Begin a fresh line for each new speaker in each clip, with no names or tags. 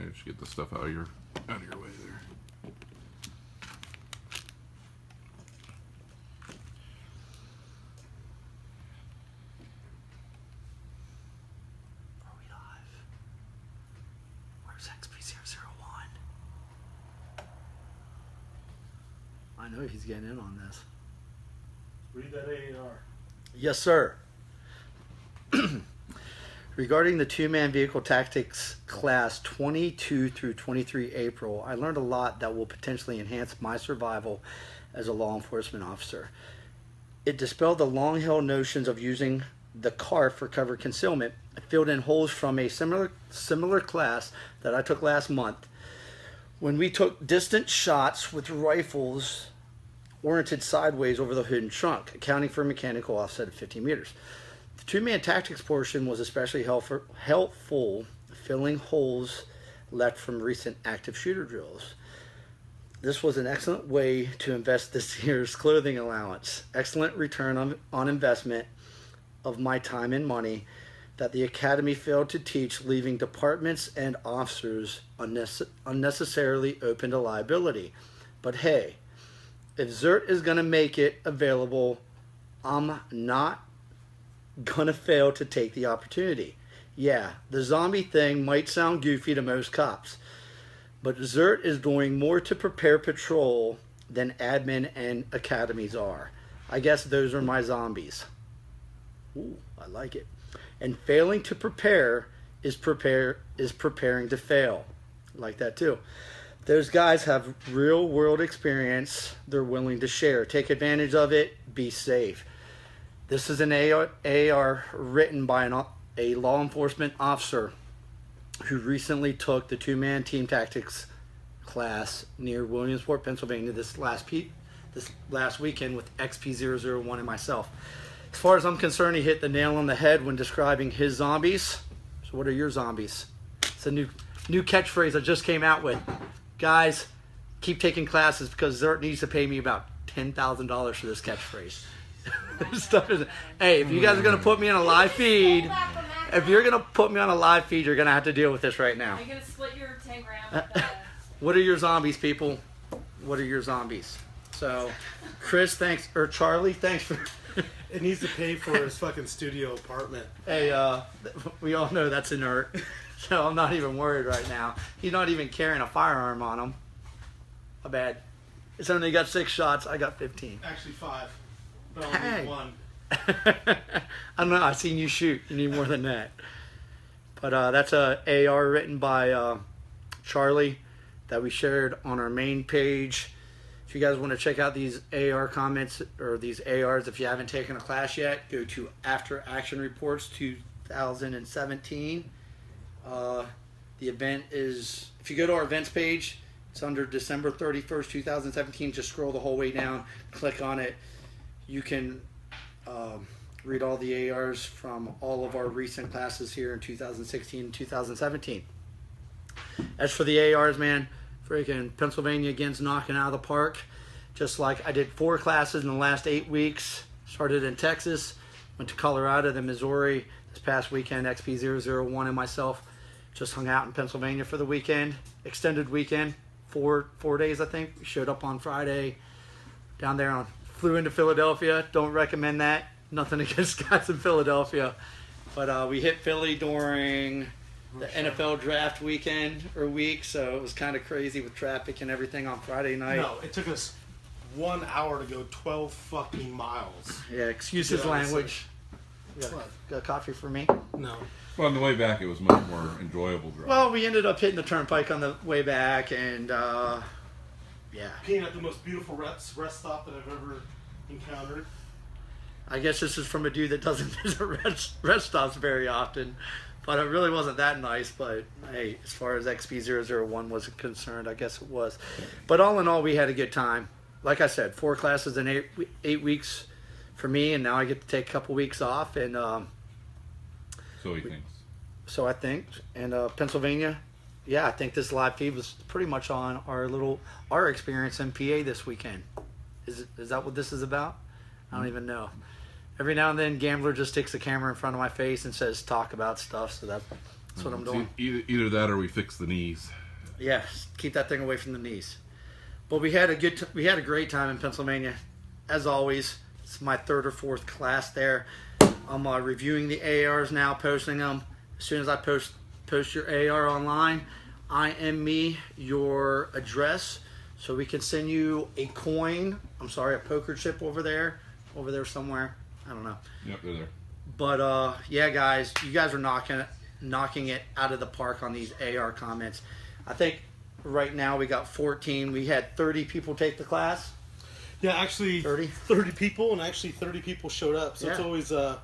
Yeah, just get the stuff out of your way there.
Are we live? Where's XP001? I know he's getting in on this.
Read that AAR.
Yes, sir. Regarding the two-man vehicle tactics class 22 through 23 April, I learned a lot that will potentially enhance my survival as a law enforcement officer. It dispelled the long-held notions of using the car for cover concealment. It filled in holes from a similar class that I took last month when we took distant shots with rifles oriented sideways over the hood and trunk, accounting for a mechanical offset of 50 meters. The two-man tactics portion was especially helpful, filling holes left from recent active shooter drills. This was an excellent way to invest this year's clothing allowance. Excellent return on investment of my time and money that the Academy failed to teach, leaving departments and officers unnecessarily open to liability. But hey, if ZERT is going to make it available, I'm not gonna fail to take the opportunity. Yeah, the zombie thing might sound goofy to most cops, but ZERT is doing more to prepare patrol than admin and academies are. I guess those are my zombies. Ooh, I like it. And failing to prepare is preparing to fail. I like that too. Those guys have real world experience they're willing to share. Take advantage of it. Be safe. This is an AR written by a law enforcement officer who recently took the two-man team tactics class near Williamsport, Pennsylvania this last weekend with XP001 and myself. As far as I'm concerned, he hit the nail on the head when describing his zombies. So what are your zombies? It's a new catchphrase I just came out with. Guys, keep taking classes because ZERT needs to pay me about $10,000 for this catchphrase. Stuff is, hey, if you guys are going to put me on a live feed, you're going to have to deal with this right now.
Are you going to split your 10 grand with
What are your zombies, people? What are your zombies? So, Chris, thanks, or Charlie, thanks for...
It needs to pay for his fucking studio apartment.
Hey, we all know that's inert, so I'm not even worried right now. He's not even carrying a firearm on him. My bad. It's only got 6 shots. I got 15.
Actually 5. But I only need 1.
I don't know. I've seen you shoot. You need more than that. But that's a AR written by Charlie that we shared on our main page. If you guys want to check out these AR comments or these ARs, if you haven't taken a class yet, go to After Action Reports 2017. The event is, if you go to our events page, it's under December 31st, 2017. Just scroll the whole way down, click on it. You can read all the ARs from all of our recent classes here in 2016 and 2017. As for the ARs, man, freaking Pennsylvania again's knocking out of the park. Just like I did 4 classes in the last 8 weeks. Started in Texas, went to Colorado, then Missouri. This past weekend, XP001 and myself just hung out in Pennsylvania for the weekend. Extended weekend, 4 days I think. We showed up on Friday down there on... Flew into Philadelphia. Don't recommend that. Nothing against guys in Philadelphia. But we hit Philly during the NFL draft weekend or week, so it was kind of crazy with traffic and everything on Friday night.
No, it took us 1 hour to go 12 fucking miles.
Yeah, excuse his language. Got coffee for me?
No.
Well, on the way back, it was much more enjoyable drive.
Well, we ended up hitting the turnpike on the way back, and yeah.
Being at the most beautiful rest stop that I've ever encountered.
I guess this is from a dude that doesn't visit rest stops very often. But it really wasn't that nice. But hey, as far as XP001 was concerned, I guess it was. But all in all, we had a good time. Like I said, 4 classes in 8 weeks for me, and now I get to take a couple weeks off. And
so he thinks.
So I think. And Pennsylvania, yeah, I think this live feed was pretty much on our experience in PA this weekend. Is that what this is about? I don't even know. Every now and then, Gambler just sticks the camera in front of my face and says, talk about stuff. So That's what I'm doing.
Either that or we fix the knees.
Yeah, keep that thing away from the knees. But we had a great time in Pennsylvania, as always. It's my third or fourth class there. I'm reviewing the ARs now, posting them. As soon as I post your AR online, IM your address so we can send you a coin. I'm sorry, a poker chip over there somewhere. I don't know.
Yep, they're there.
But yeah, guys, you guys are knocking it out of the park on these AR comments. I think right now we got 14. We had 30 people take the class.
Yeah, actually
30
people, and actually 30 people showed up. So it's always a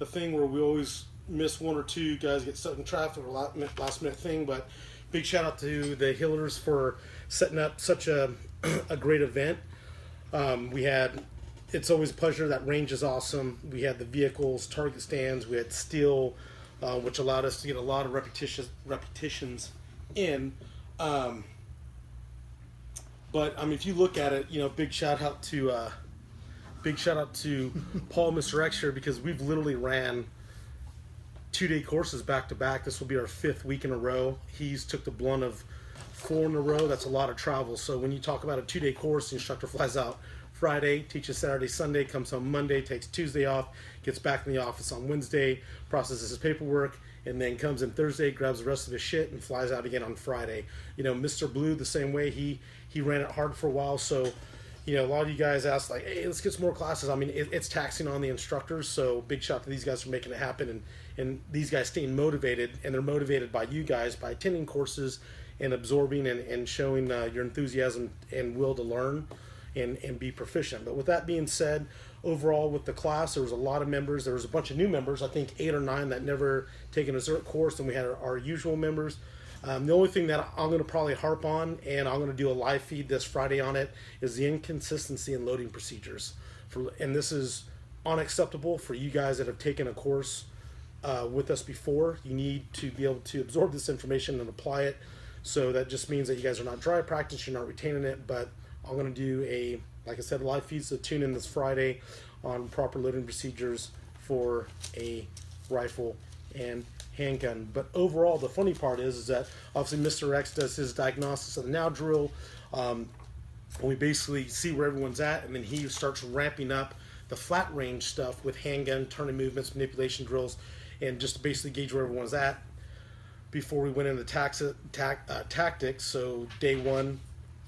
thing where we always miss one or two guys get stuck in traffic or last minute thing. But big shout out to the Hillers for setting up such a great event. It's always a pleasure. That range is awesome. We had the vehicles, target stands. We had steel, which allowed us to get a lot of repetitions in. But I mean, if you look at it, big shout out to Paul, Mr. X here, because we've literally ran 2-day courses back to back. This will be our 5th week in a row. He's took the blunt of 4 in a row. That's a lot of travel. So when you talk about a 2-day course, the instructor flies out Friday, teaches Saturday, Sunday, comes home Monday, takes Tuesday off, gets back in the office on Wednesday, processes his paperwork, and then comes in Thursday, grabs the rest of his shit, and flies out again on Friday. Mr. Blue, the same way. He ran it hard for a while, so a lot of you guys asked, like, hey, let's get some more classes. I mean, it's taxing on the instructors, so big shout out to these guys for making it happen, and these guys staying motivated, and they're motivated by you guys, by attending courses and absorbing and showing your enthusiasm and will to learn and be proficient. But with that being said, overall with the class, there was a lot of members. There was a bunch of new members, I think 8 or 9 that never taken a ZERT course, and we had our usual members. The only thing that I'm going to probably harp on, and I'm going to do a live feed this Friday on it, is the inconsistency in loading procedures. And this is unacceptable for you guys that have taken a course with us before. You need to be able to absorb this information and apply it. So that just means that you guys are not dry practice, you're not retaining it, but I'm going to do like I said, live feed, so tune in this Friday on proper loading procedures for a rifle and handgun. But overall, the funny part is that obviously Mr. X does his diagnostics of the now drill. And we basically see where everyone's at, and then he starts ramping up the flat range stuff with handgun, turning movements, manipulation drills, and just to basically gauge where everyone's at before we went into tactics. So day 1,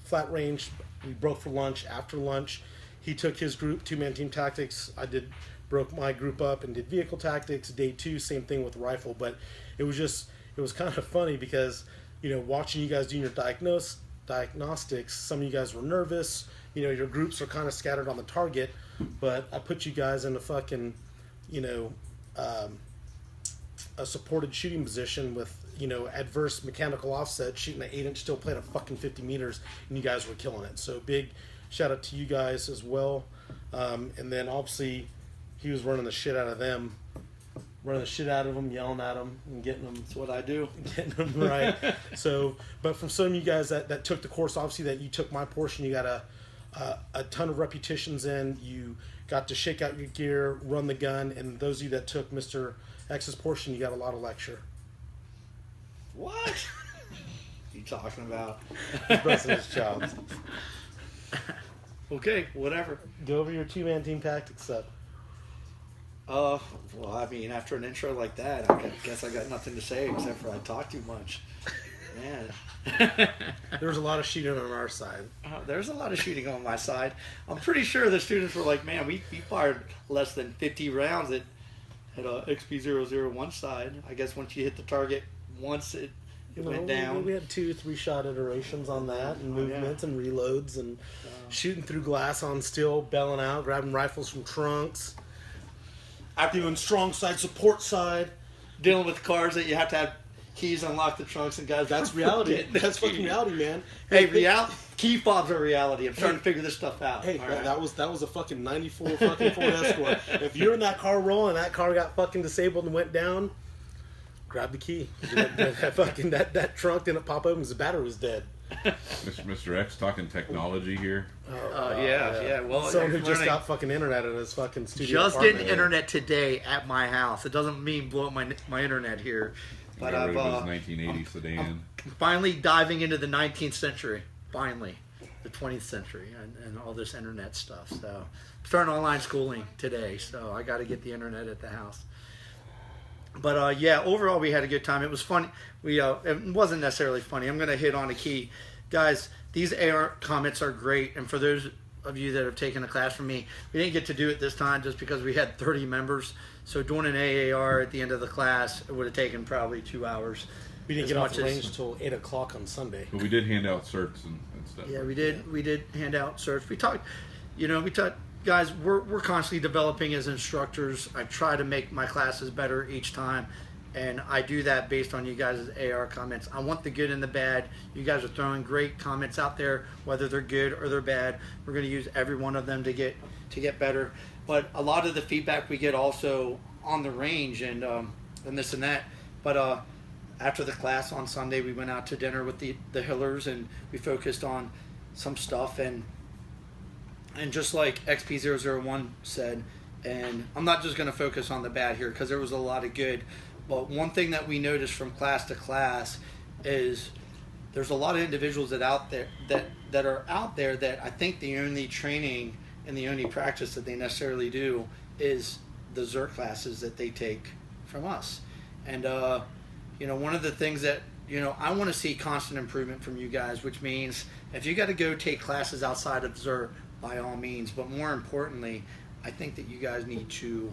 flat range, we broke for lunch. After lunch, he took his group, 2-man team tactics. Broke my group up and did vehicle tactics. Day 2, same thing with the rifle. But it was kind of funny because, watching you guys doing your diagnostics, some of you guys were nervous. Your groups are kind of scattered on the target, but I put you guys in a fucking, a supported shooting position with, adverse mechanical offset, shooting an 8-inch steel plate at fucking 50 meters, and you guys were killing it. So big shout out to you guys as well. And then obviously he was running the shit out of them, yelling at them, and getting them.
That's what I do.
Getting them right. So, but from some of you guys that took the course, obviously that you took my portion, you got a ton of repetitions in. You got to shake out your gear, run the gun, and those of you that took Mr. X's portion, you got a lot of lecture.
What? What are you talking about?
Busting his chops.
Okay, whatever.
Go over your 2-man team tactics stuff.
Well, I mean, after an intro like that, I guess I got nothing to say except for I talk too much. Man.
There was a lot of shooting on our side.
There's a lot of shooting on my side. I'm pretty sure the students were like, man, we fired less than 50 rounds at XP001 side. I guess once you hit the target once, it went down.
We had 2-3 shot iterations on that, and movements and reloads, and shooting through glass on steel, bailing out, grabbing rifles from trunks, doing strong side, support side,
dealing with cars that you have to have keys unlock the trunks, and guys.
That's reality. That's fucking reality, man.
Hey, key fobs are reality. I'm trying to figure this stuff out.
Hey, that was a fucking 94 fucking Ford Escort. If you're in that car rolling, that car got fucking disabled and went down, grab the key. That trunk didn't pop open because the battery was dead.
Mr. X talking technology here.
Yeah. Well,
someone who just got fucking internet at his fucking studio.
Just getting internet today at my house. It doesn't mean blow up my internet here. But
Got
I've
rid of his 1980 sedan.
finally diving into the 19th century. Finally, the 20th century and all this internet stuff. So I'm starting online schooling today. So I got to get the internet at the house. But yeah, overall we had a good time. It was fun. It wasn't necessarily funny. I'm going to hit on a key, guys. These AR comments are great, and for those of you that have taken a class from me, we didn't get to do it this time just because we had 30 members. So doing an AAR at the end of the class, it would have taken probably 2 hours.
We didn't get off the range until 8 o'clock on Sunday.
But we did hand out certs and stuff.
Yeah, we did. We did hand out certs. We talked, guys, we're constantly developing as instructors. I try to make my classes better each time, and I do that based on you guys' AR comments. I want the good and the bad. You guys are throwing great comments out there, whether they're good or they're bad. We're going to use every one of them to get better. But a lot of the feedback we get also on the range and this and that. But after the class on Sunday, we went out to dinner with the Hillers, and we focused on some stuff. And just like XP001 said, and I'm not just going to focus on the bad here because there was a lot of good. But one thing that we noticed from class to class is there's a lot of individuals that are out there that I think the only training and the only practice that they necessarily do is the ZERT classes that they take from us. And one of the things that I want to see constant improvement from you guys, which means if you got to go take classes outside of ZERT, by all means. But more importantly, I think that you guys need to,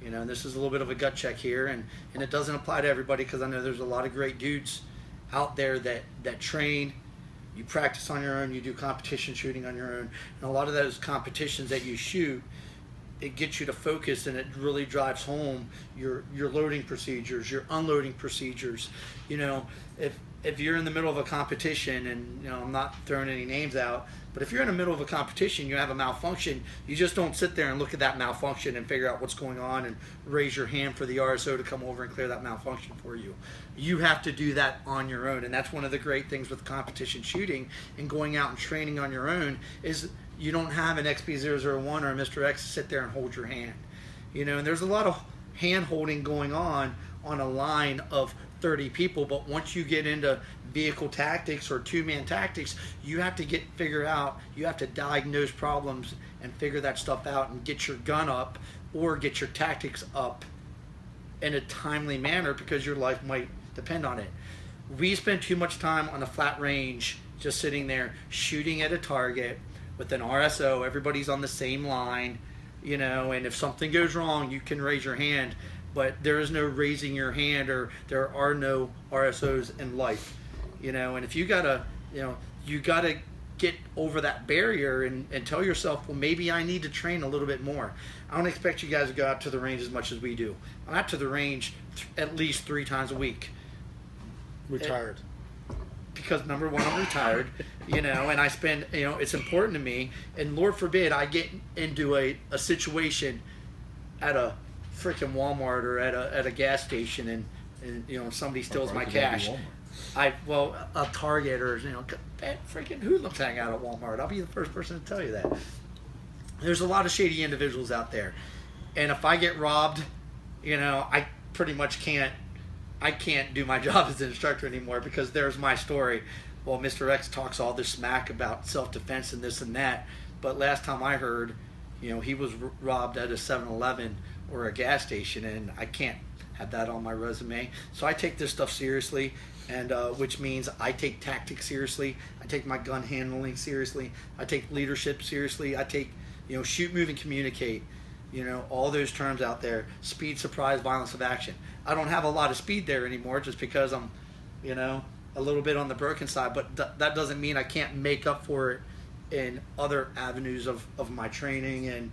and this is a little bit of a gut check here, and it doesn't apply to everybody because I know there's a lot of great dudes out there that train. You practice on your own, you do competition shooting on your own, and a lot of those competitions that you shoot, it gets you to focus, and it really drives home your loading procedures, your unloading procedures. If you're in the middle of a competition, and I'm not throwing any names out, but if you're in the middle of a competition, you have a malfunction, you just don't sit there and look at that malfunction and figure out what's going on and raise your hand for the RSO to come over and clear that malfunction for you. You have to do that on your own, and that's one of the great things with competition shooting and going out and training on your own is you don't have an XP001 or a Mr. X to sit there and hold your hand. And there's a lot of hand holding going on a line of 30 people, but once you get into vehicle tactics or two-man tactics, you have to figure out, you have to diagnose problems and figure that stuff out and get your gun up or get your tactics up in a timely manner because your life might depend on it. We spend too much time on a flat range just sitting there shooting at a target with an RSO. Everybody's on the same line, and if something goes wrong, you can raise your hand, but there is no raising your hand, or there are no RSOs in life, and if you gotta get over that barrier and tell yourself, well, maybe I need to train a little bit more. I don't expect you guys to go out to the range as much as we do. I'm out to the range at least 3 times a week.
Retired.
Because number one, I'm retired, and I spend, it's important to me, and Lord forbid I get into a situation at a freaking Walmart or at a gas station and somebody steals my cash. A Target or freaking who looks hang out at Walmart? I'll be the first person to tell you that. There's a lot of shady individuals out there, and if I get robbed, I pretty much can't do my job as an instructor anymore because there's my story. Well, Mr. X talks all this smack about self-defense and this and that, but last time I heard, he was robbed at a 7-Eleven or a gas station, and I can't have that on my resume. So I take this stuff seriously, and which means I take tactics seriously. I take my gun handling seriously. I take leadership seriously. I take, shoot, move, and communicate. All those terms out there. Speed, surprise, violence of action. I don't have a lot of speed there anymore just because I'm, a little bit on the broken side, but that doesn't mean I can't make up for it in other avenues of my training and,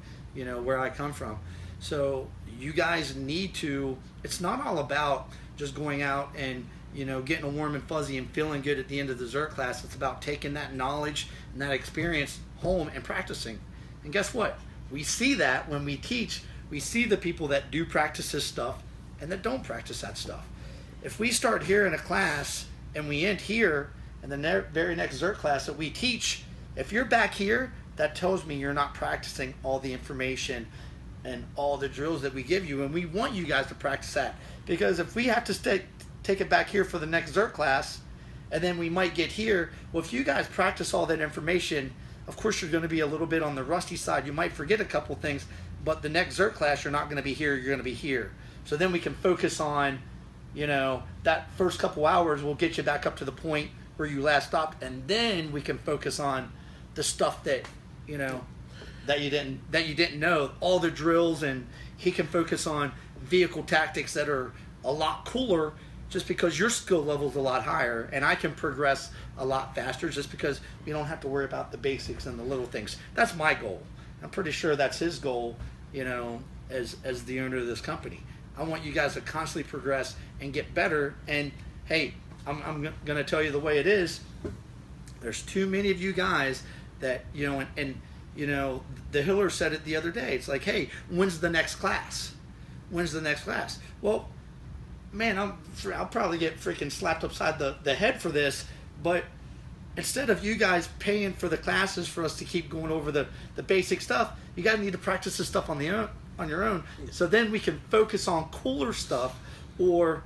where I come from. So you guys need to, it's not all about just going out and, getting a warm and fuzzy and feeling good at the end of the ZERT class. It's about taking that knowledge and that experience home and practicing. And guess what? We see that when we teach. We see the people that do practice this stuff and that don't practice that stuff. If we start here in a class and we end here and the very next ZERT class that we teach, if you're back here, that tells me you're not practicing all the information and all the drills that we give you, and we want you guys to practice that. Because if we have to take it back here for the next ZERT class, and then we might get here. Well, if you guys practice all that information, of course you're going to be a little bit on the rusty side. You might forget a couple things, but the next ZERT class you're not going to be here. You're going to be here. So then we can focus on, you know, that first couple hours will get you back up to the point where you last stopped, and then we can focus on the stuff that, you know, that you didn't know, all the drills, and he can focus on vehicle tactics that are a lot cooler just because your skill level is a lot higher, and I can progress a lot faster just because we don't have to worry about the basics and the little things. That's my goal. I'm pretty sure that's his goal, you know, as the owner of this company. I want you guys to constantly progress and get better. And hey, I'm going to tell you the way it is. There's too many of you guys that, you know, and you know, the Hiller said it the other day. It's like, hey, when's the next class? When's the next class? Well, man, I'll probably get freaking slapped upside the head for this, but instead of you guys paying for the classes for us to keep going over the basic stuff, you guys need to practice this stuff on your own. So then we can focus on cooler stuff, or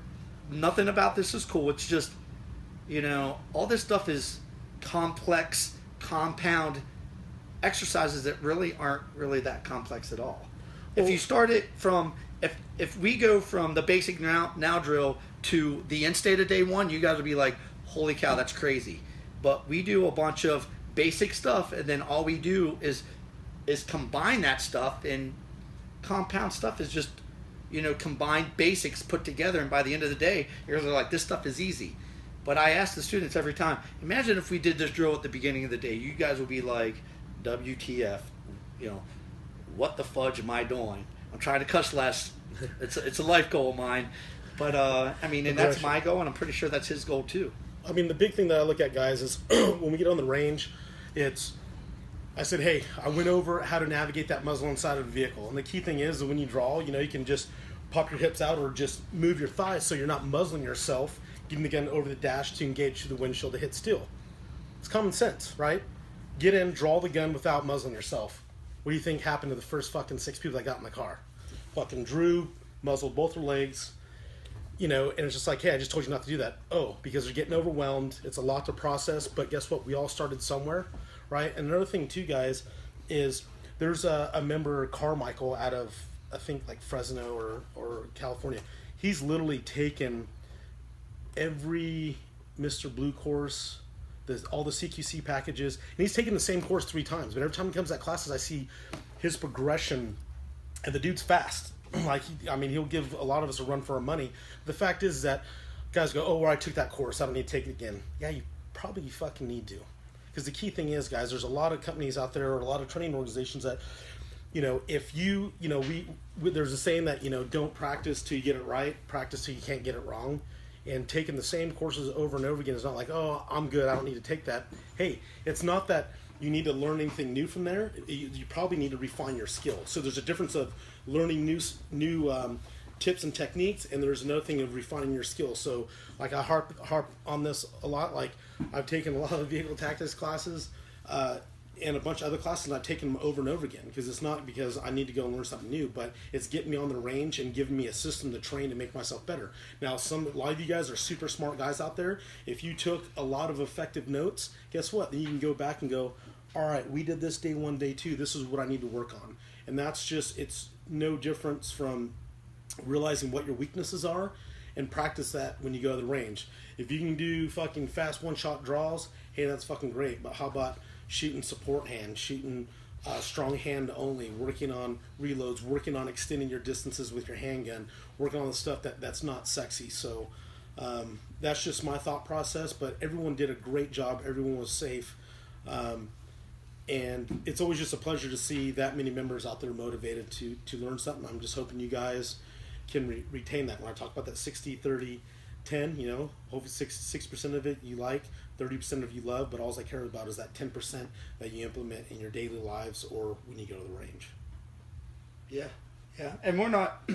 nothing about this is cool. It's just, you know, all this stuff is complex, compound exercises that really aren't really that complex at all. If you start it from, if we go from the basic now drill to the end state of day one, you guys will be like, holy cow, that's crazy. But we do a bunch of basic stuff, and then all we do is combine that stuff, and compound stuff is just, you know, combined basics put together, and by the end of the day, you're like, this stuff is easy. But I ask the students every time, imagine if we did this drill at the beginning of the day, you guys would be like, WTF, you know, what the fudge am I doing? I'm trying to cuss less. It's a life goal of mine. But, I mean, and that's my goal, and I'm pretty sure that's his goal too.
I mean, the big thing that I look at, guys, is when we get on the range, I said, hey, I went over how to navigate that muzzle inside of the vehicle. And the key thing is that when you draw, you know, you can just pop your hips out or just move your thighs so you're not muzzling yourself, getting the gun over the dash to engage through the windshield to hit steel. It's common sense, right? Get in, draw the gun without muzzling yourself. What do you think happened to the first fucking 6 people that got in the car? Fucking drew, muzzled both their legs, you know, and it's just like, hey, I just told you not to do that. Oh, because they're getting overwhelmed. It's a lot to process, but guess what? We all started somewhere, right? And another thing too, guys, is there's a member, Carmichael, out of, I think, like Fresno or California. He's literally taken every Mr. Blue course, all the CQC packages, and he's taken the same course 3 times. But every time he comes to that classes, I see his progression, and the dude's fast. Like, he'll give a lot of us a run for our money. The fact is that guys go, oh, well, I took that course, I don't need to take it again. Yeah, you probably fucking need to. Because the key thing is, guys, there's a lot of companies out there, or a lot of training organizations that, you know, if you know, there's a saying that, you know, don't practice till you get it right, practice till you can't get it wrong. And taking the same courses over and over again is not like, oh, I'm good, I don't need to take that. Hey, it's not that you need to learn anything new from there. You probably need to refine your skill. So there's a difference of learning new tips and techniques, and there's another thing of refining your skills. So, like, I harp on this a lot. Like, I've taken a lot of vehicle tactics classes and a bunch of other classes, and I've taken them over and over again, because it's not because I need to go and learn something new, but it's getting me on the range and giving me a system to train to make myself better. Now, a lot of you guys are super smart guys out there. If you took a lot of effective notes, guess what? Then you can go back and go, all right, we did this day 1, day 2. This is what I need to work on. And that's just, it's no difference from realizing what your weaknesses are and practice that when you go to the range. If you can do fucking fast one-shot draws, hey, that's fucking great. But how about shooting support hand, shooting strong hand only, working on reloads, working on extending your distances with your handgun, working on the stuff that's not sexy. So that's just my thought process, but everyone did a great job. Everyone was safe. And it's always just a pleasure to see that many members out there motivated to learn something. I'm just hoping you guys can retain that. When I talk about that 60-30-10, you know, hopefully 6% of it you like, 30% of you love, but all I care about is that 10% that you implement in your daily lives or when you go to the range.
Yeah. And we're not,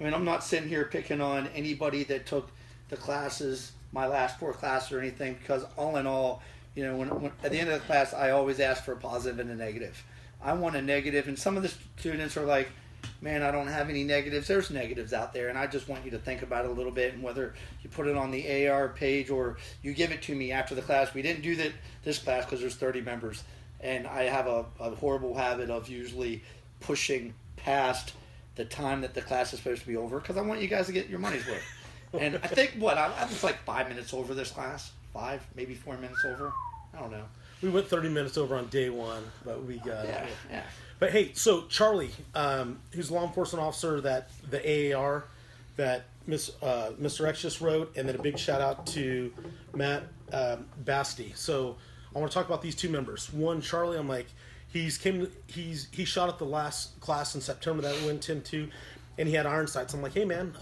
I'm not sitting here picking on anybody that took the classes, my last 4 classes or anything, because all in all, you know, when at the end of the class, I always ask for a positive and a negative. I want a negative, and some of the students are like, man, I don't have any negatives. There's negatives out there, and I just want you to think about it a little bit, and whether you put it on the AR page or you give it to me after the class. We didn't do this class because there's 30 members, and I have a horrible habit of usually pushing past the time that the class is supposed to be over because I want you guys to get your money's worth. And I think I was like 5 minutes over this class, 5, maybe 4 minutes over. I don't know.
We went 30 minutes over on day one, but we got
Yeah.
But hey, so Charlie, who's a law enforcement officer that the AAR that Mr. X just wrote, and then a big shout out to Matt Basti. So I want to talk about these two members. One, Charlie, I'm like, he shot at the last class in September that we went into, and he had iron sights. I'm like, hey man,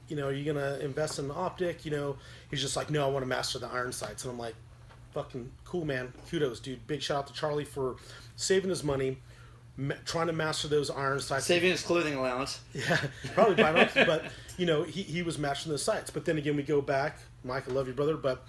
you know, are you gonna invest in the optic? You know, he's just like, no, I want to master the iron sights, and I'm like, fucking cool, man. Kudos, dude. Big shout out to Charlie for saving his money, trying to master those iron sights.
Saving his clothing allowance.
Yeah, probably by now. But, you know, he was mastering those sights. But then again, we go back. Mike, I love you, brother. But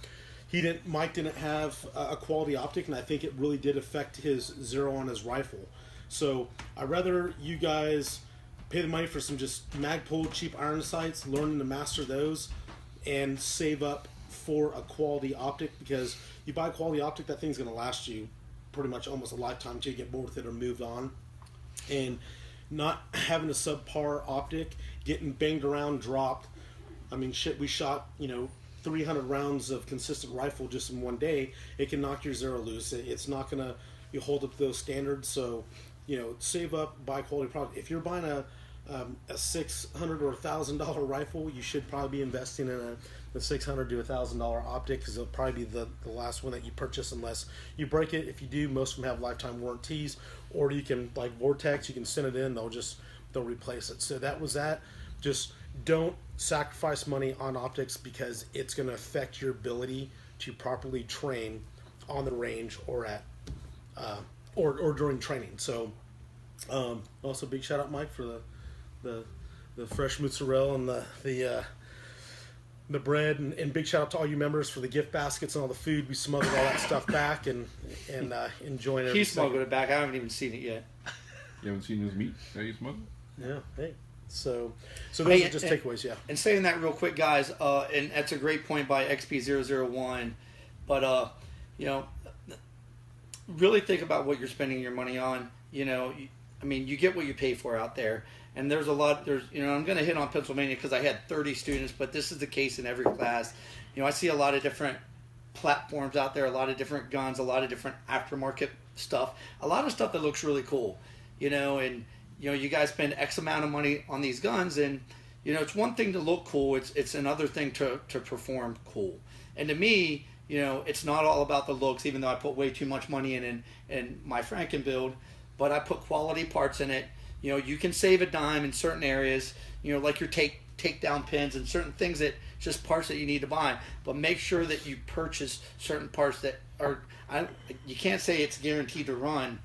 Mike didn't have a quality optic, and I think it really did affect his zero on his rifle. So I'd rather you guys pay the money for some just Magpul cheap iron sights, learning to master those, and save up for a quality optic, because you buy a quality optic, that thing's going to last you pretty much almost a lifetime until you get bored with it or moved on. And not having a subpar optic, getting banged around, dropped. I mean, shit, we shot, 300 rounds of consistent rifle just in one day. It can knock your zero loose. It's not going to hold up to those standards. So, save up, buy quality product. If you're buying a $600 or $1,000 rifle, you should probably be investing in a $600 to $1,000 optic, because it'll probably be the last one that you purchase unless you break it. If you do, most of them have lifetime warranties, or you can, like Vortex, you can send it in, they'll replace it. So that was that. Just don't sacrifice money on optics, because it's going to affect your ability to properly train on the range or at or during training. So also big shout out, Mike, for the fresh mozzarella and the bread, and big shout out to all you members for the gift baskets and all the food. We smuggled all that stuff back and enjoying it.
He smuggled it back. I haven't even seen it yet.
You haven't seen his meat that you smuggled?
Yeah. Hey. So those are just takeaways. Yeah.
And saying that real quick, guys, and that's a great point by XP001. But really think about what you're spending your money on. You get what you pay for out there. And there's a lot, I'm going to hit on Pennsylvania because I had 30 students, but this is the case in every class. I see a lot of different platforms out there, a lot of different guns, a lot of different aftermarket stuff, a lot of stuff that looks really cool, and, you guys spend X amount of money on these guns, and, it's one thing to look cool. It's another thing to perform cool. And to me, it's not all about the looks, even though I put way too much money in my Franken build, but I put quality parts in it. You can save a dime in certain areas, like your takedown pins and certain things that just parts that you need to buy. But make sure that you purchase certain parts that are, you can't say it's guaranteed to run,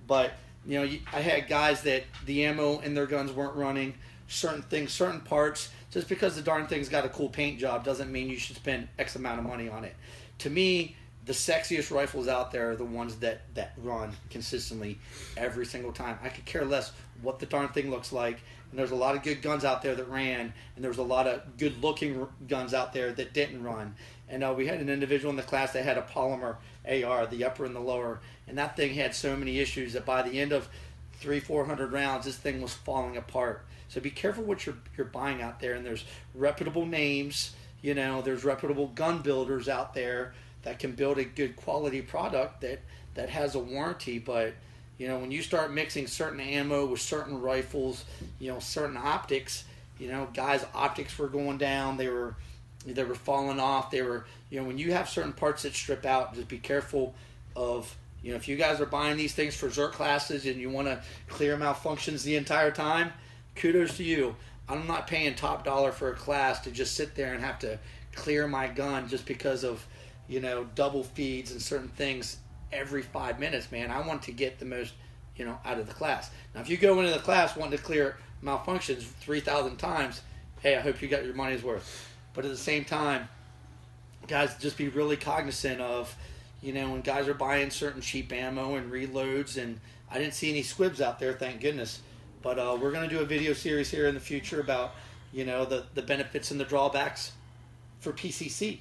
but I had guys that the ammo in their guns weren't running, certain things, certain parts. Just because the darn thing's got a cool paint job doesn't mean you should spend X amount of money on it. To me, the sexiest rifles out there are the ones that run consistently every single time. I could care less what the darn thing looks like. And there's a lot of good guns out there that ran, and there's a lot of good looking guns out there that didn't run. And we had an individual in the class that had a polymer AR, the upper and the lower, and that thing had so many issues that by the end of 300-400 rounds, this thing was falling apart. So be careful what you're buying out there. And there's reputable names, there's reputable gun builders out there that can build a good quality product that has a warranty. But when you start mixing certain ammo with certain rifles, certain optics, guys' optics were going down, they were falling off, they were, when you have certain parts that strip out, just be careful of, if you guys are buying these things for ZERT classes and you want to clear malfunctions the entire time, kudos to you. I'm not paying top dollar for a class to just sit there and have to clear my gun just because of double feeds and certain things every 5 minutes, man. I want to get the most, out of the class. Now, if you go into the class wanting to clear malfunctions 3,000 times, hey, I hope you got your money's worth. But at the same time, guys, just be really cognizant of, when guys are buying certain cheap ammo and reloads, and I didn't see any squibs out there, thank goodness. But we're going to do a video series here in the future about, the benefits and the drawbacks for PCC.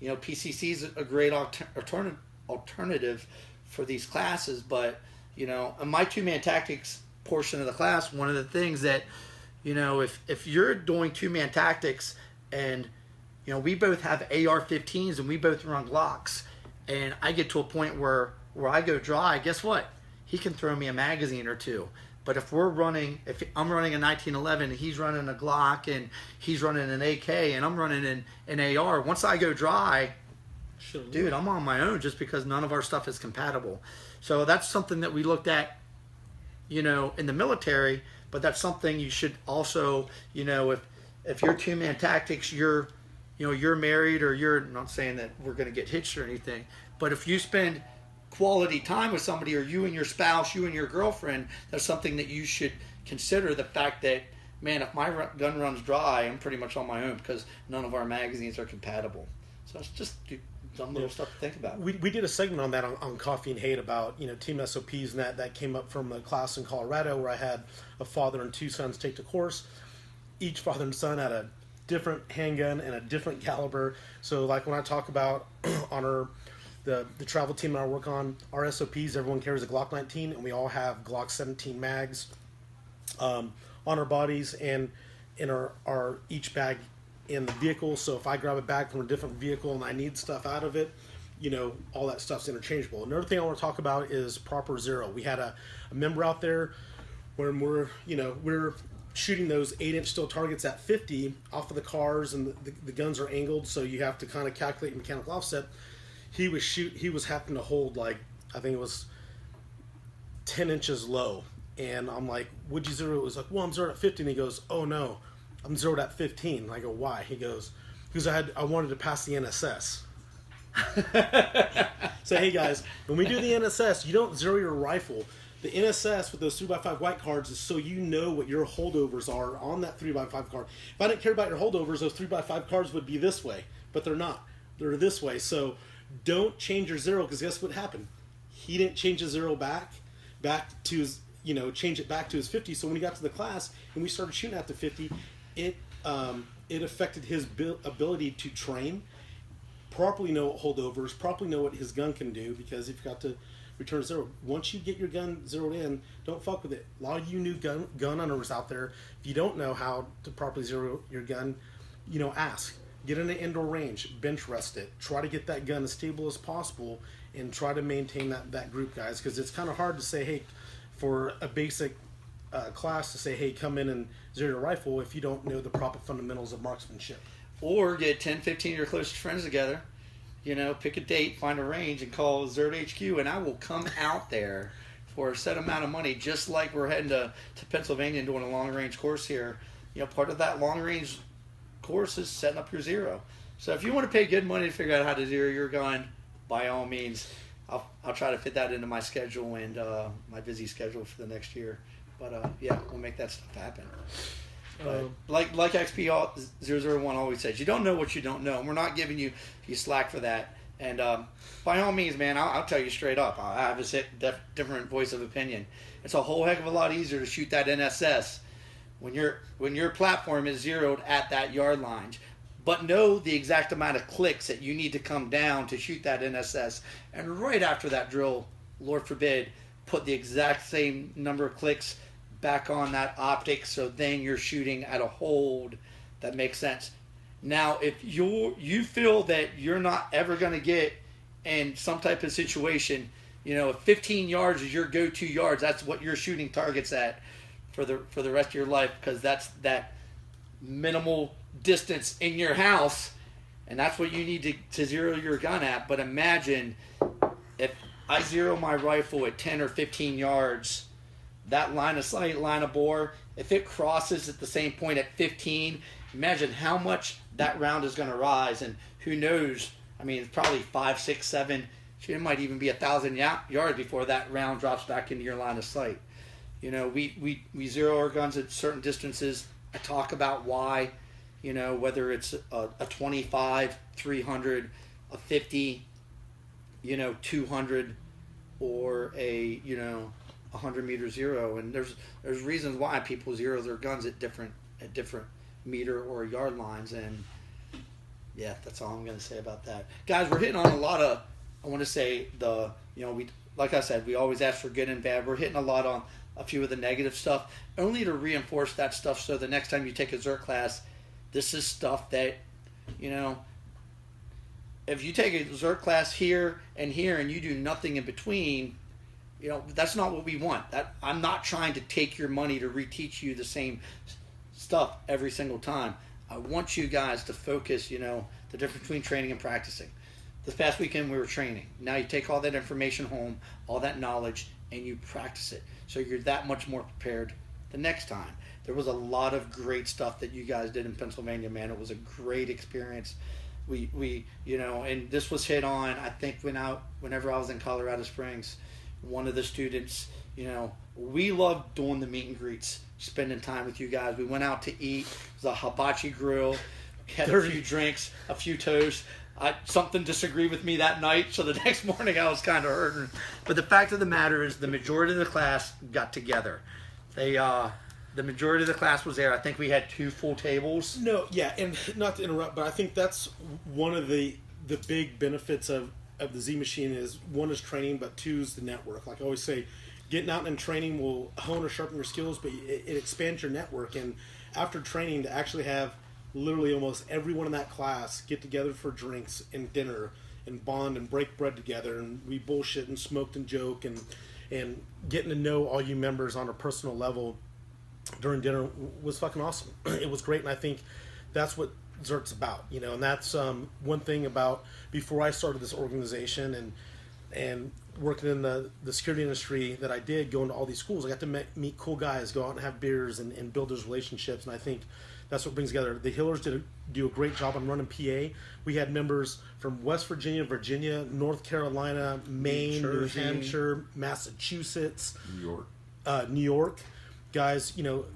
PCC is a great alternative for these classes, but, in my two-man tactics portion of the class, one of the things that, if you're doing two-man tactics and, we both have AR-15s and we both run Glocks, and I get to a point where I go dry, guess what? He can throw me a magazine or two. But if I'm running a 1911 and he's running a Glock and he's running an AK and I'm running an AR, once I go dry, dude, I'm on my own just because none of our stuff is compatible. So that's something that we looked at, in the military, but that's something you should also, if you're two-man tactics, you're married, or you're not saying that we're going to get hitched or anything, but if you spend quality time with somebody, or you and your spouse, you and your girlfriend, that's something that you should consider. The fact that, man, if my gun runs dry, I'm pretty much on my own because none of our magazines are compatible. So it's just some little stuff to think about.
We did a segment on that on Coffee and Hate about team SOPs, and that came up from a class in Colorado where I had a father and two sons take the course. Each father and son had a different handgun and a different caliber. So like when I talk about on the travel team that I work on, our SOPs, everyone carries a Glock 19, and we all have Glock 17 mags on our bodies and in our each bag in the vehicle. So if I grab a bag from a different vehicle and I need stuff out of it, all that stuff's interchangeable. Another thing I want to talk about is proper zero. We had a member out there when we're shooting those 8-inch steel targets at 50 off of the cars, and the guns are angled, so you have to kind of calculate mechanical offset. He was having to hold, like, I think it was 10 inches low. And I'm like, would you zero? It was like, well, I'm zeroed at 50. And he goes, oh no, I'm zeroed at 15. And I go, why? He goes, because I wanted to pass the NSS. So, hey guys, when we do the NSS, you don't zero your rifle. The NSS with those 3x5 white cards is so you know what your holdovers are on that 3x5 card. If I didn't care about your holdovers, those 3x5 cards would be this way, but they're not. They're this way. So don't change your zero, because guess what happened? He didn't change his zero back to his, change it back to his 50. So when he got to the class and we started shooting at the 50, it affected his ability to train, properly know what holdovers, properly know what his gun can do, because if you got to return zero, once you get your gun zeroed in, don't fuck with it. A lot of you new gun owners out there, if you don't know how to properly zero your gun, ask. Get in an indoor range, bench rest it, try to get that gun as stable as possible, and try to maintain that group, guys, because it's kind of hard to say, hey, for a basic class to say, hey, come in and zero your rifle if you don't know the proper fundamentals of marksmanship.
Or get 10, 15 of your closest friends together, pick a date, find a range, and call ZERT HQ, and I will come out there for a set amount of money, just like we're heading to Pennsylvania and doing a long-range course here. Part of that long-range course is setting up your zero. So if you want to pay good money to figure out how to zero your gun, by all means, I'll try to fit that into my schedule and my busy schedule for the next year. But yeah, we'll make that stuff happen. Like XP001 always says, you don't know what you don't know, and we're not giving you slack for that. And by all means, man, I'll tell you straight up, I have a different voice of opinion. It's a whole heck of a lot easier to shoot that NSS when your platform is zeroed at that yard line. But know the exact amount of clicks that you need to come down to shoot that NSS. And right after that drill, Lord forbid, put the exact same number of clicks back on that optic, so then you're shooting at a hold that makes sense. Now, if you feel that you're not ever going to get in some type of situation, if 15 yards is your go-to yards, that's what you're shooting targets at for the rest of your life, because that's that minimal distance in your house, and that's what you need to zero your gun at. But imagine if I zero my rifle at 10 or 15 yards, that line of sight, line of bore, if it crosses at the same point at 15, imagine how much that round is going to rise. And who knows, it's probably 5, 6, 7, it might even be 1,000 yards before that round drops back into your line of sight. We zero our guns at certain distances. I talk about why, whether it's a 25, 300, a 50, 200, or a, 100 meter zero, and there's reasons why people zero their guns at different meter or yard lines, and yeah, that's all I'm going to say about that. Guys, we're hitting on a lot of, I want to say we, like I said, we always ask for good and bad. We're hitting a lot on a few of the negative stuff, only to reinforce that stuff so the next time you take a ZERT class, this is stuff that, if you take a ZERT class here and you do nothing in between, that's not what we want. I'm not trying to take your money to reteach you the same stuff every single time. I want you guys to focus, the difference between training and practicing. This past weekend we were training. Now you take all that information home, all that knowledge, and you practice it. So you're that much more prepared the next time. There was a lot of great stuff that you guys did in Pennsylvania, man. It was a great experience. We and this was hit on, I think, whenever I was in Colorado Springs, one of the students, we loved doing the meet and greets, spending time with you guys. We went out to eat. It was a hibachi grill, had a few drinks, a few toasts. Something disagreed with me that night, so the next morning I was kind of hurting. But the fact of the matter is the majority of the class got together. The majority of the class was there. I think we had 2 full tables.
No, yeah, and not to interrupt, but I think that's one of the big benefits of the Z machine is, 1 is training, but 2 is the network. Like I always say, getting out and training will hone or sharpen your skills, but it expands your network. And after training, to actually have literally almost everyone in that class get together for drinks and dinner and bond and break bread together, and we bullshit and smoked and joke and getting to know all you members on a personal level during dinner was fucking awesome. It was great, and I think that's what ZERT's about, and that's one thing about before I started this organization and working in the security industry that I did, going to all these schools, I got to meet cool guys, go out and have beers and build those relationships, and I think that's what brings together. The Hillers do a great job on running PA. We had members from West Virginia, Virginia, North Carolina, Maine, New Hampshire, Massachusetts, New York. Guys,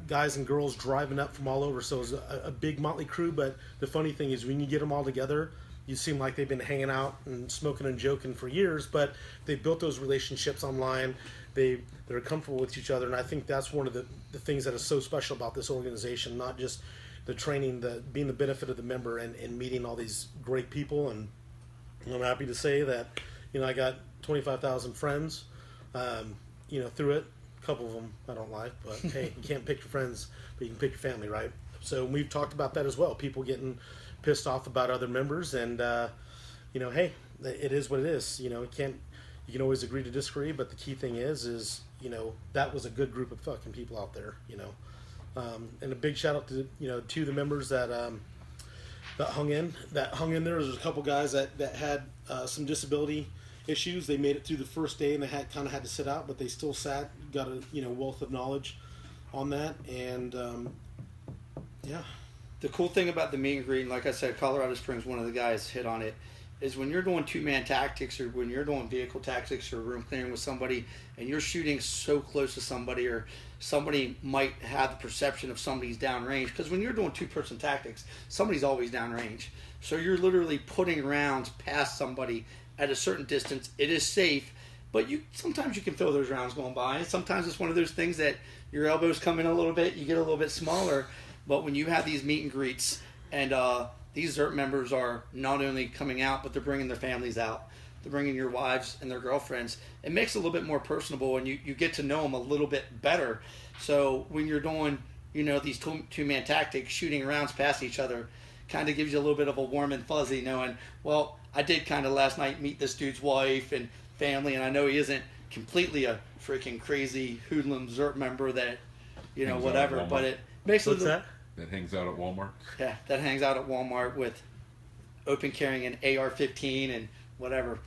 guys and girls driving up from all over. So it was a big motley crew. But the funny thing is, when you get them all together, you seem like they've been hanging out and smoking and joking for years. But they built those relationships online. They're comfortable with each other, and I think that's one of the things that is so special about this organization. Not just the training, being the benefit of the member and meeting all these great people. And I'm happy to say that I got 25,000 friends through it. A couple of them I don't like, but hey, you can't pick your friends, but you can pick your family, right? So we've talked about that as well. People getting pissed off about other members, and hey, it is what it is. You can always agree to disagree, but the key thing is that was a good group of fucking people out there. And a big shout out to to the members that hung in there. There's a couple guys that had some disability issues. They made it through the first day, and they kind of had to sit out, but they still sat, got a wealth of knowledge on that. And yeah,
the cool thing about the meet and greet, and like I said, Colorado Springs, one of the guys hit on it, is when you're doing 2-man tactics, or when you're doing vehicle tactics or room clearing with somebody, and you're shooting so close to somebody, or somebody might have the perception of somebody's downrange, because when you're doing 2-person tactics, somebody's always downrange. So you're literally putting rounds past somebody at a certain distance. It is safe, but sometimes you can feel those rounds going by. Sometimes it's one of those things that your elbows come in a little bit, you get a little bit smaller. But when you have these meet and greets, and these ZERT members are not only coming out, but they're bringing their families out. They're bringing your wives and their girlfriends. It makes it a little bit more personable, and you get to know them a little bit better. So when you're doing these 2-man tactics, shooting rounds past each other, kind of gives you a little bit of a warm and fuzzy, knowing, well, I did kind of last night meet this dude's wife and family, and I know he isn't completely a freaking crazy hoodlum ZERT member that, whatever, but it makes
what's
it
that?
That hangs out at Walmart?
Yeah, that hangs out at Walmart with open carrying an AR-15 and whatever.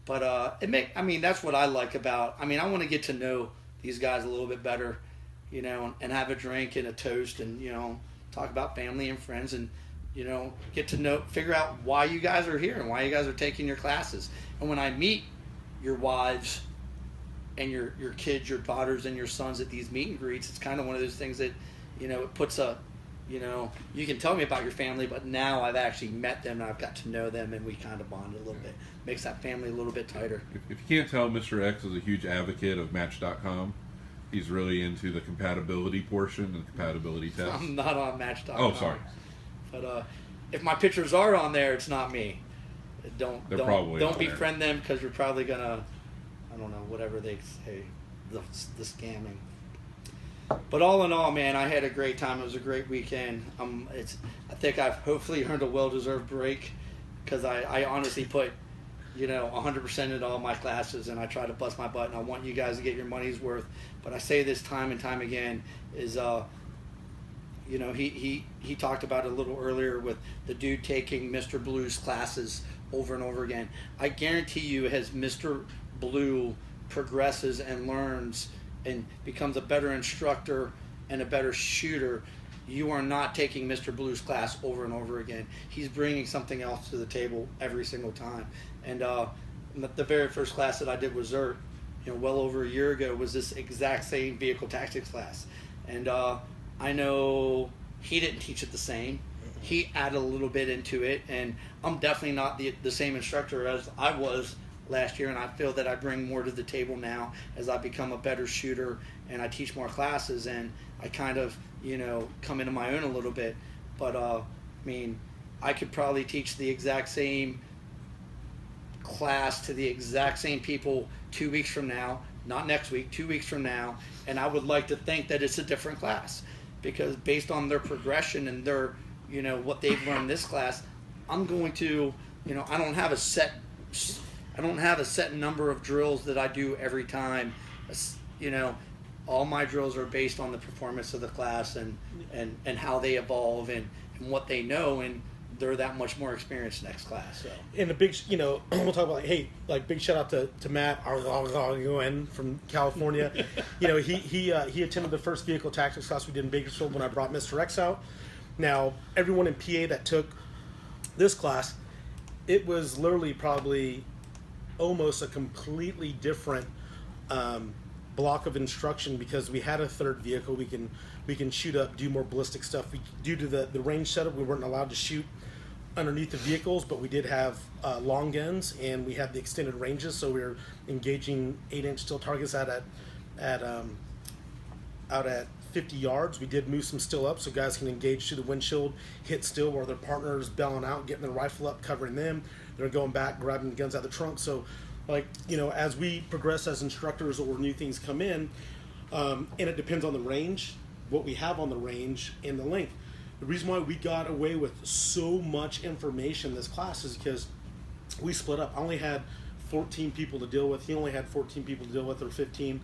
But that's what I like about, I want to get to know these guys a little bit better, and have a drink and a toast and, talk about family and friends and, get to figure out why you guys are here and why you guys are taking your classes. And when I meet your wives and your kids, your daughters and your sons at these meet and greets, it's kind of one of those things that, it puts you can tell me about your family, but now I've actually met them and I've got to know them, and we kind of bond a little bit. Makes that family a little bit tighter.
If you can't tell, Mr. X is a huge advocate of Match.com. he's really into the compatibility portion and compatibility test.
I'm not on Match.com.
Oh, sorry.
But if my pictures are on there, it's not me. Don't befriend them because you're probably gonna, I don't know, whatever they say, the scamming. But all in all, man, I had a great time. It was a great weekend. I think I've hopefully earned a well-deserved break because I honestly put, 100% into all my classes, and I try to bust my butt, and I want you guys to get your money's worth. But I say this time and time again is, he talked about it a little earlier with the dude taking Mr. Blue's classes over and over again. I guarantee you, as Mr. Blue progresses and learns and becomes a better instructor and a better shooter, you are not taking Mr. Blue's class over and over again. He's bringing something else to the table every single time. And the very first class that I did with Z.E.R.T, well over a year ago, was this exact same vehicle tactics class. And I know he didn't teach it the same. He added a little bit into it, and I'm definitely not the same instructor as I was last year, and I feel that I bring more to the table now as I become a better shooter and I teach more classes, and I kind of come into my own a little bit. But I could probably teach the exact same class to the exact same people 2 weeks from now, not next week, 2 weeks from now, and I would like to think that it's a different class, because based on their progression and their what they've learned in this class, I'm going to I don't have a set number of drills that I do every time. All my drills are based on the performance of the class and how they evolve and what they know, and they're that much more experienced next class. So.
And a big, we'll talk about big shout out to Matt, our from California. He attended the first vehicle tactics class we did in Bakersfield when I brought Mr. X out. Now, everyone in PA that took this class, it was literally probably almost a completely different block of instruction, because we had a third vehicle. We can shoot up, do more ballistic stuff. Due to the range setup, we weren't allowed to shoot underneath the vehicles, but we did have long guns, and we had the extended ranges, so we were engaging 8-inch steel targets out at 50 yards. We did move some steel up so guys can engage through the windshield, hit steel while their partner's bailing out, getting their rifle up, covering them. They're going back, grabbing the guns out of the trunk. So, as we progress as instructors or new things come in, and it depends on the range, what we have on the range, and the length. The reason why we got away with so much information this class is because we split up. I only had 14 people to deal with. He only had 14 people to deal with, or 15.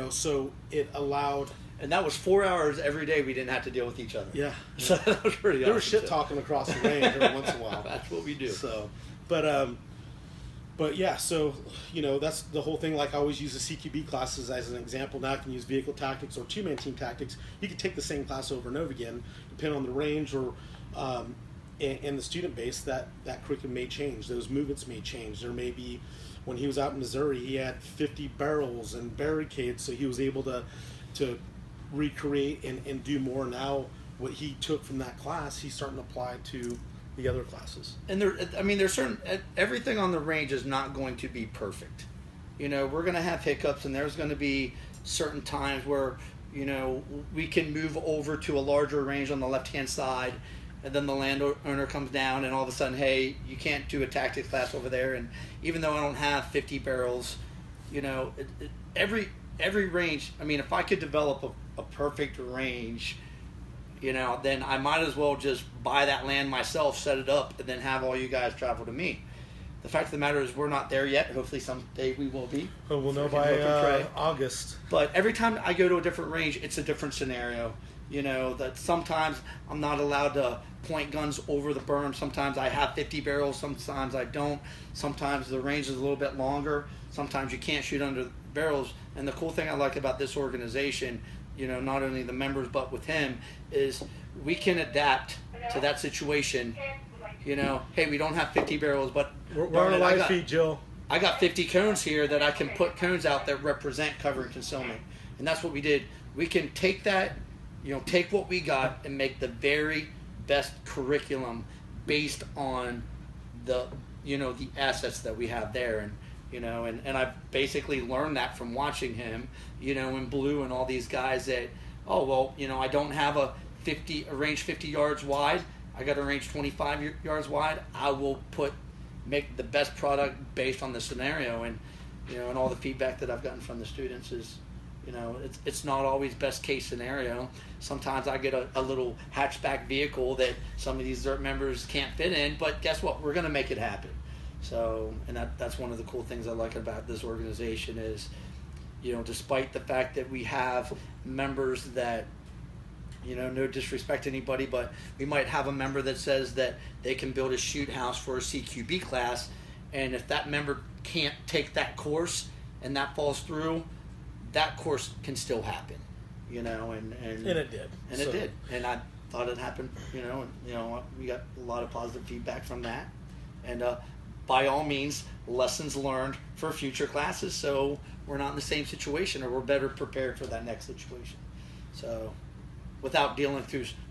So it allowed...
And that was 4 hours every day we didn't have to deal with each other.
Yeah.
So that was pretty awesome.
There was shit talking across the range every once in a while.
That's what we do.
So, but yeah, so, that's the whole thing. Like, I always use the CQB classes as an example. Now I can use vehicle tactics or two-man team tactics. You can take the same class over and over again, depending on the range or and the student base. That curriculum may change. Those movements may change. There may be, when he was out in Missouri, he had 50 barrels and barricades, so he was able to recreate and do more. Now what he took from that class, he's starting to apply to the other classes. And
there's certain, everything on the range is not going to be perfect. We're going to have hiccups, and there's going to be certain times where we can move over to a larger range on the left hand side, and then the landowner comes down, and all of a sudden, hey, you can't do a tactics class over there. And even though I don't have 50 barrels, every range, if I could develop a perfect range, then I might as well just buy that land myself, set it up, and then have all you guys travel to me. The fact of the matter is we're not there yet. Hopefully someday we will be.
Well, we'll know by August.
But every time I go to a different range, it's a different scenario. That sometimes I'm not allowed to point guns over the berm. Sometimes I have 50 barrels. Sometimes I don't. Sometimes the range is a little bit longer. Sometimes you can't shoot under barrels. And the cool thing I like about this organization, not only the members but with him, is we can adapt to that situation. Hey, we don't have 50 barrels, but
we're on a live feed, Jill.
I got 50 cones here that I can put cones out that represent cover and concealment. And that's what we did. We can take that, take what we got and make the very best curriculum based on the, the assets that we have there. And And I've basically learned that from watching him, in Blue and all these guys that, oh, well, I don't have a range 50 yards wide. I got a range 25 yards wide. I will make the best product based on the scenario. And, and all the feedback that I've gotten from the students is, it's not always best case scenario. Sometimes I get a little hatchback vehicle that some of these ZERT members can't fit in, but guess what? We're going to make it happen. So, and that's one of the cool things I like about this organization is, despite the fact that we have members that, no disrespect to anybody, but we might have a member that says that they can build a shoot house for a CQB class, and if that member can't take that course and that falls through, that course can still happen, and
it did.
And it did. And I thought it happened, and, we got a lot of positive feedback from that. And by all means, lessons learned for future classes, so we're not in the same situation, or we're better prepared for that next situation. So, without dealing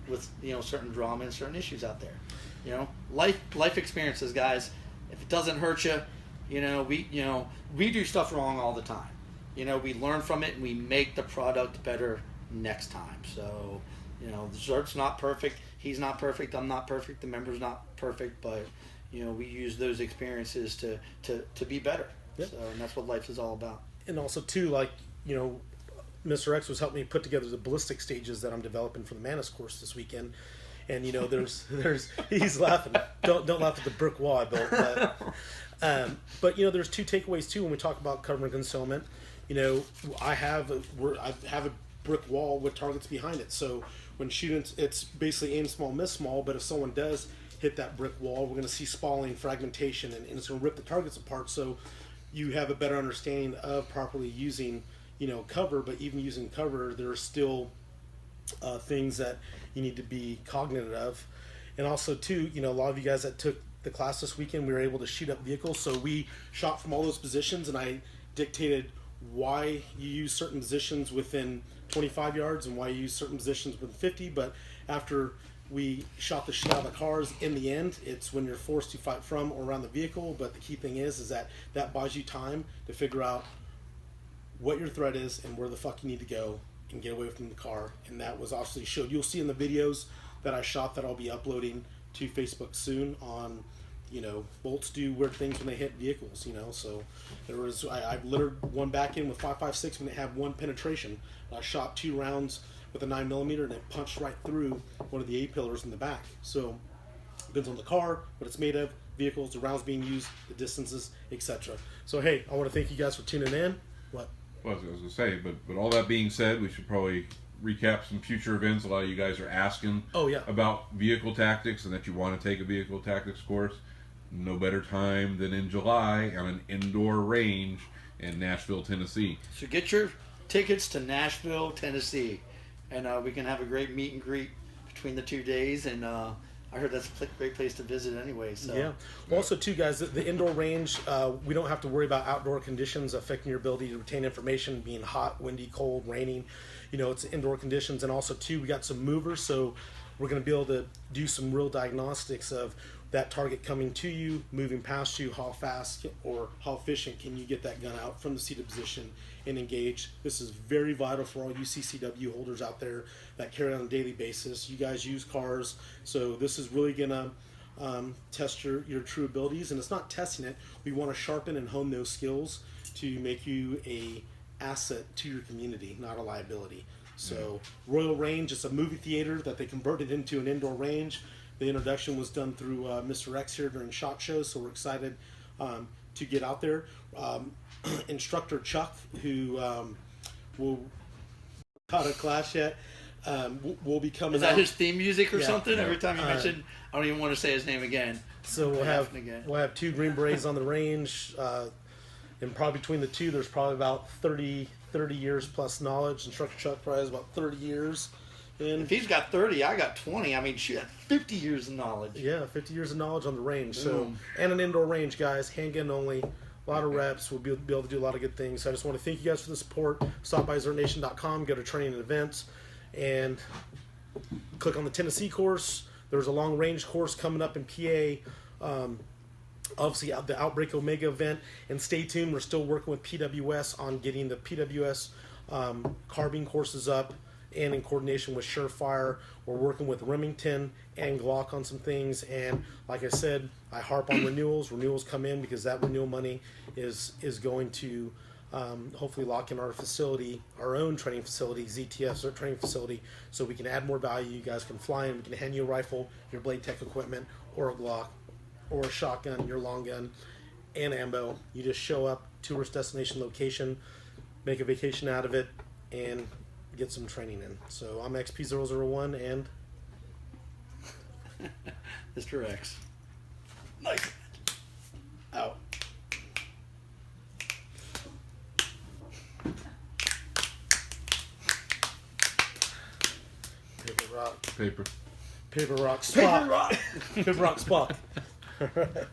with certain drama and certain issues out there, life experiences, guys. If it doesn't hurt you, we do stuff wrong all the time. We learn from it and we make the product better next time. So, the ZERT's not perfect. He's not perfect. I'm not perfect. The member's not perfect, but we use those experiences to be better. Yep. So, and that's what life is all about.
And also too, like, Mr. X was helping me put together the ballistic stages that I'm developing for the Manus course this weekend. And there's he's laughing. Don't laugh at the brick wall I built. But there's two takeaways too when we talk about cover and concealment. I have a brick wall with targets behind it. So when shooting, it's basically aim small, miss small. But if someone does hit that brick wall, we're going to see spalling, fragmentation, and it's going to rip the targets apart. So you have a better understanding of properly using, cover. But even using cover, there are still things that you need to be cognizant of. And also too, a lot of you guys that took the class this weekend, we were able to shoot up vehicles. So we shot from all those positions, and I dictated why you use certain positions within 25 yards and why you use certain positions within 50. But after we shot the shit out of the cars, in the end, it's when you're forced to fight from or around the vehicle. But the key thing is that buys you time to figure out what your threat is and where the fuck you need to go and get away from the car. And that was obviously showed. You'll see in the videos that I shot that I'll be uploading to Facebook soon on, bolts do weird things when they hit vehicles, so I littered one back in with 5.56 when it had one penetration. I shot 2 rounds with a 9mm and it punched right through one of the A-pillars in the back. So depends on the car, what it's made of, vehicles, the rounds being used, the distances, etc. So hey, I want to thank you guys for tuning in. What?
Well, I was going to say, but all that being said, we should probably recap some future events. A lot of you guys are asking about vehicle tactics and that you want to take a vehicle tactics course. No better time than in July on an indoor range in Nashville, Tennessee.
So get your tickets to Nashville, Tennessee, and we can have a great meet and greet between the 2 days. And I heard that's a great place to visit anyway. So. Yeah.
Also, too, guys, the indoor range, we don't have to worry about outdoor conditions affecting your ability to retain information, being hot, windy, cold, raining. It's indoor conditions. And also, too, we got some movers, so we're going to be able to do some real diagnostics of that target coming to you, moving past you, how fast or how efficient can you get that gun out from the seated position and engage. This is very vital for all you CCW holders out there that carry on a daily basis. You guys use cars, so this is really going to test your true abilities. And it's not testing it. We want to sharpen and hone those skills to make you a asset to your community, not a liability. So Royal Range is a movie theater that they converted into an indoor range. The introduction was done through Mr. X here during Shotshow, so we're excited to get out there. Instructor Chuck, who will not a class yet, will be coming.
Is that
out.
His theme music or something? Every time you mention, I don't even want to say his name again.
So we'll have 2 Green Berets on the range, and probably between the two, there's probably about 30 years plus knowledge. Instructor Chuck probably has about 30 years. And
if he's got 30, I got 20. I mean, shoot, 50 years of knowledge.
Yeah, 50 years of knowledge on the range. So, and an indoor range, guys. Handgun only. A lot of reps. We'll be able to do a lot of good things. So I just want to thank you guys for the support. Stop by ZERTnation.com. Go to training and events. And click on the Tennessee course. There's a long range course coming up in PA obviously the Outbreak Omega event, and stay tuned. We're still working with PWS on getting the PWS carbine courses up, and in coordination with Surefire, we're working with Remington and Glock on some things. And like I said, I harp on renewals. Renewals come in because that renewal money is going to hopefully lock in our facility, our own training facility, ZTF, ZERT training facility, so we can add more value. You guys can fly in. We can hand you a rifle, your bladetech equipment, or a Glock, or a shotgun, your long gun, and ammo. You just show up, tourist destination location, make a vacation out of it, and get some training in. So I'm XP001 and
Mr. X. Nice. Out.
Paper rock.
Paper.
Paper rock. Spock.
Paper rock.
Paper rock. Spock. All right.